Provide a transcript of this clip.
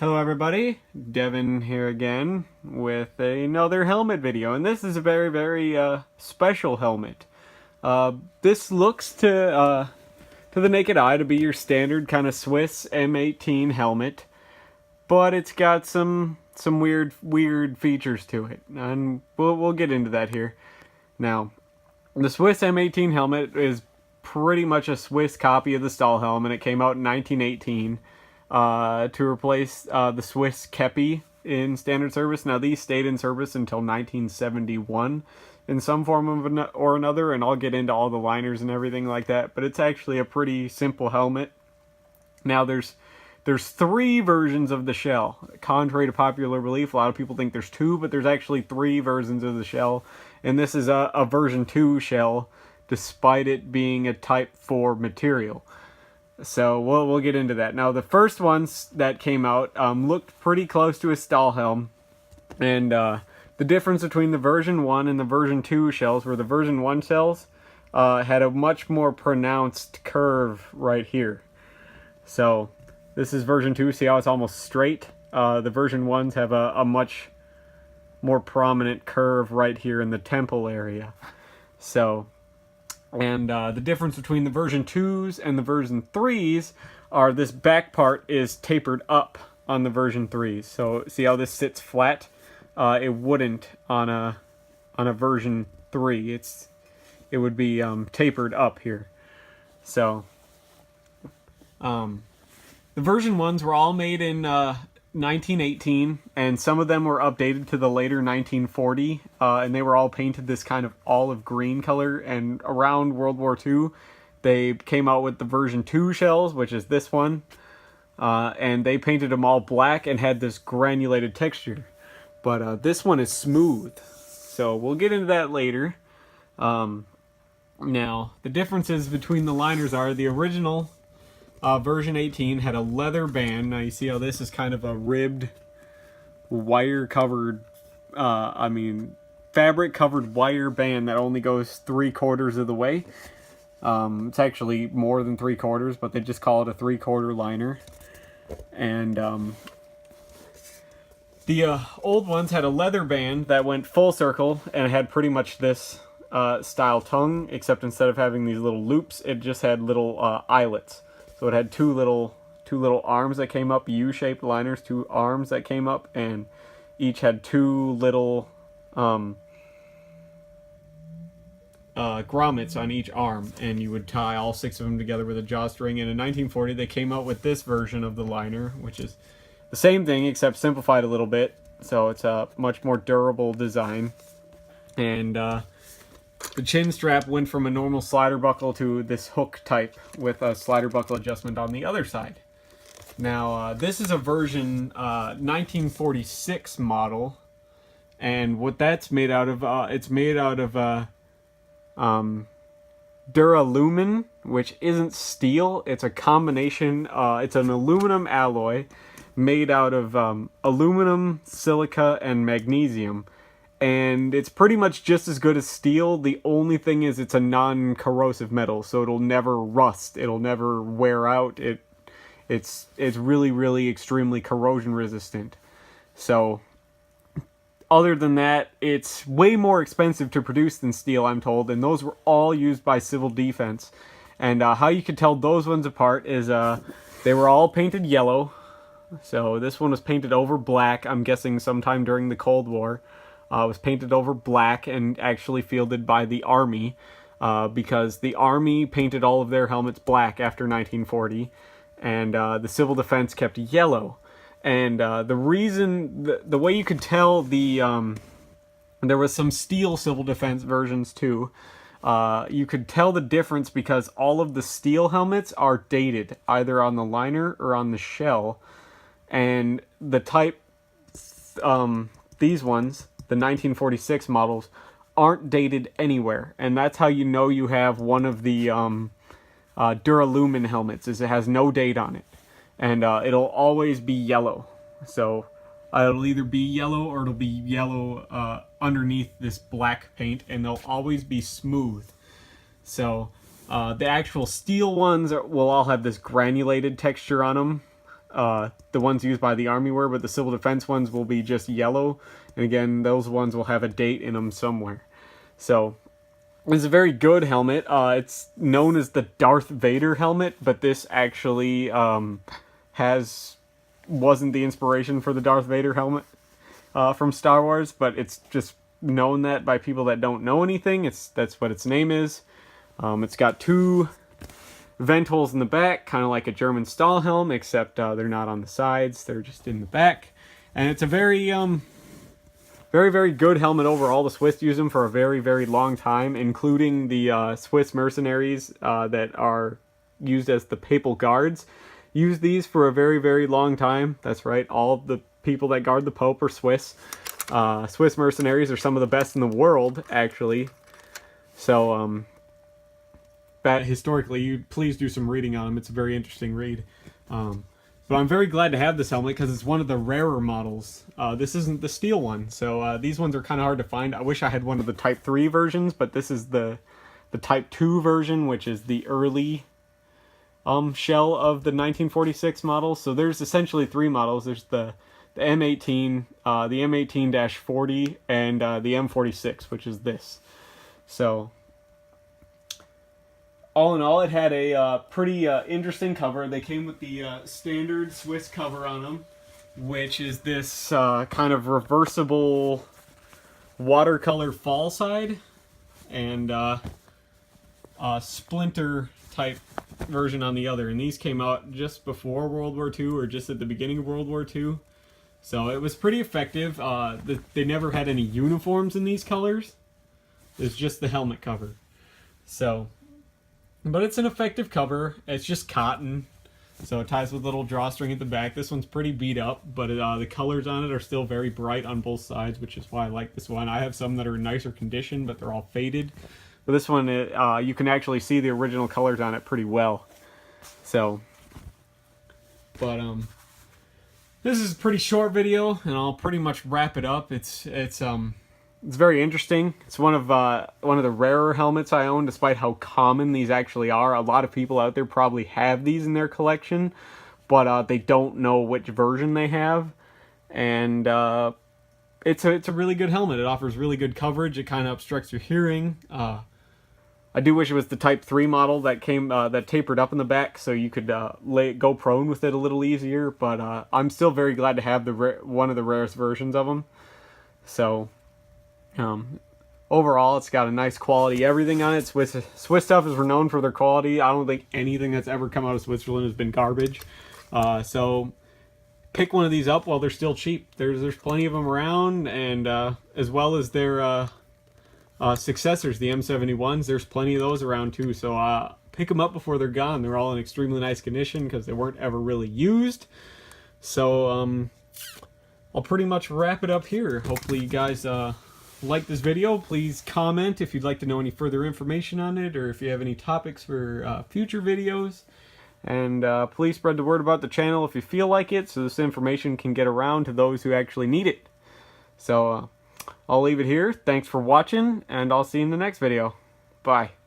Hello everybody, Devin here again with another helmet video, and this is a very special helmet. This looks to the naked eye to be your standard kind of Swiss M18 helmet, but it's got some weird features to it, and we'll get into that here. Now, the Swiss M18 helmet is pretty much a Swiss copy of the Stahlhelm, and it came out in 1918. To replace the Swiss Kepi in standard service. Now, these stayed in service until 1971 in some form or another, and I'll get into all the liners and everything like that, but it's actually a pretty simple helmet. Now, there's three versions of the shell. Contrary to popular belief, a lot of people think there's two, but there's actually three versions of the shell, and this is a version 2 shell, despite it being a Type 4 material. So we'll get into that. Now, the first ones that came out looked pretty close to a Stahlhelm, and the difference between the version 1 and the version 2 shells were the version 1 shells had a much more pronounced curve right here. So this is version 2. See how it's almost straight? The version 1s have a much more prominent curve right here in the temple area. So... And the difference between the version 2s and the version 3s are this back part is tapered up on the version 3s. So see how this sits flat? It wouldn't on a version 3. It would be tapered up here. So the version 1s were all made in 1918, and some of them were updated to the later 1940, and they were all painted this kind of olive green color. And around World War II, they came out with the version 2 shells, which is this one, and they painted them all black and had this granulated texture. But this one is smooth, so we'll get into that later. Now, the differences between the liners are the original version 18 had a leather band. Now you see how this is kind of a ribbed, wire-covered, fabric-covered wire band that only goes 3/4 of the way. It's actually more than 3/4, but they just call it a 3/4 liner. And the old ones had a leather band that went full circle, and it had pretty much this style tongue, except instead of having these little loops, it just had little eyelets. So it had two little arms that came up, U-shaped liners, 2 arms that came up, and each had 2 little grommets on each arm, and you would tie all 6 of them together with a jawstring. And in 1940, they came out with this version of the liner, which is the same thing except simplified a little bit. So it's a much more durable design, and the chin strap went from a normal slider buckle to this hook type with a slider buckle adjustment on the other side. Now, this is a version 1946 model, and what that's made out of, it's made out of duralumin, which isn't steel. It's a combination, it's an aluminum alloy made out of aluminum, silica, and magnesium. And it's pretty much just as good as steel. The only thing is it's a non-corrosive metal, so it'll never rust. It'll never wear out. It's really extremely corrosion resistant. So other than that, it's way more expensive to produce than steel, I'm told, and those were all used by civil defense. And how you could tell those ones apart is they were all painted yellow. So this one was painted over black, I'm guessing sometime during the Cold War. Was painted over black and actually fielded by the Army, because the Army painted all of their helmets black after 1940, and the Civil Defense kept yellow. And the reason, the way you could tell there was some steel Civil Defense versions too. You could tell the difference because all of the steel helmets are dated, either on the liner or on the shell. And the type, these ones, the 1946 models, aren't dated anywhere, and that's how you know you have one of the duralumin helmets, is it has no date on it, and it'll always be yellow. So it'll either be yellow or it'll be yellow underneath this black paint, and they'll always be smooth. So the actual steel ones will all have this granulated texture on them, the ones used by the Army were, but the civil defense ones will be just yellow. And again, those ones will have a date in them somewhere. So it's a very good helmet. It's known as the Darth Vader helmet, but this actually wasn't the inspiration for the Darth Vader helmet from Star Wars, but it's just known that by people that don't know anything. That's what its name is. It's got 2 vent holes in the back, kind of like a German Stahlhelm, except they're not on the sides, they're just in the back. And it's a very very good helmet overall. The Swiss use them for a very, very long time, including the Swiss mercenaries that are used as the Papal Guards. Use these for a very, very long time. That's right, all of the people that guard the Pope are Swiss. Swiss mercenaries are some of the best in the world, actually. So, that historically, you please do some reading on them. It's a very interesting read. But I'm very glad to have this helmet because it's one of the rarer models. This isn't the steel one, so these ones are kind of hard to find. I wish I had one of the Type 3 versions, but this is the Type 2 version, which is the early shell of the 1946 model. So there's essentially 3 models. There's the M18, the M18-40, and the M46, which is this. So all in all, it had a pretty interesting cover. They came with the standard Swiss cover on them, which is this kind of reversible watercolor fall side and splinter type version on the other. And these came out just before World War II or just at the beginning of World War II. So it was pretty effective. They never had any uniforms in these colors. It's just the helmet cover. So, but it's an effective cover. It's just cotton, so it ties with a little drawstring at the back. This one's pretty beat up, but the colors on it are still very bright on both sides, which is why I like this one. I have some that are in nicer condition, but they're all faded. But this one, you can actually see the original colors on it pretty well. So, but this is a pretty short video, and I'll pretty much wrap it up. It's very interesting. It's one of the rarer helmets I own, despite how common these actually are. A lot of people out there probably have these in their collection, but they don't know which version they have. And it's a really good helmet. It offers really good coverage. It kind of obstructs your hearing. I do wish it was the Type 3 model that came that tapered up in the back, so you could go prone with it a little easier. But I'm still very glad to have one of the rarest versions of them. So overall, it's got a nice quality everything on it. Swiss stuff is renowned for their quality. I don't think anything that's ever come out of Switzerland has been garbage. So pick one of these up while they're still cheap. There's plenty of them around, and as well as their successors, the M71s. There's plenty of those around too. So pick them up before they're gone. They're all in extremely nice condition because they weren't ever really used. So I'll pretty much wrap it up here. Hopefully you guys like this video. Please comment if you'd like to know any further information on it, or if you have any topics for future videos. And please spread the word about the channel if you feel like it, so this information can get around to those who actually need it. So I'll leave it here. Thanks for watching, and I'll see you in the next video. Bye.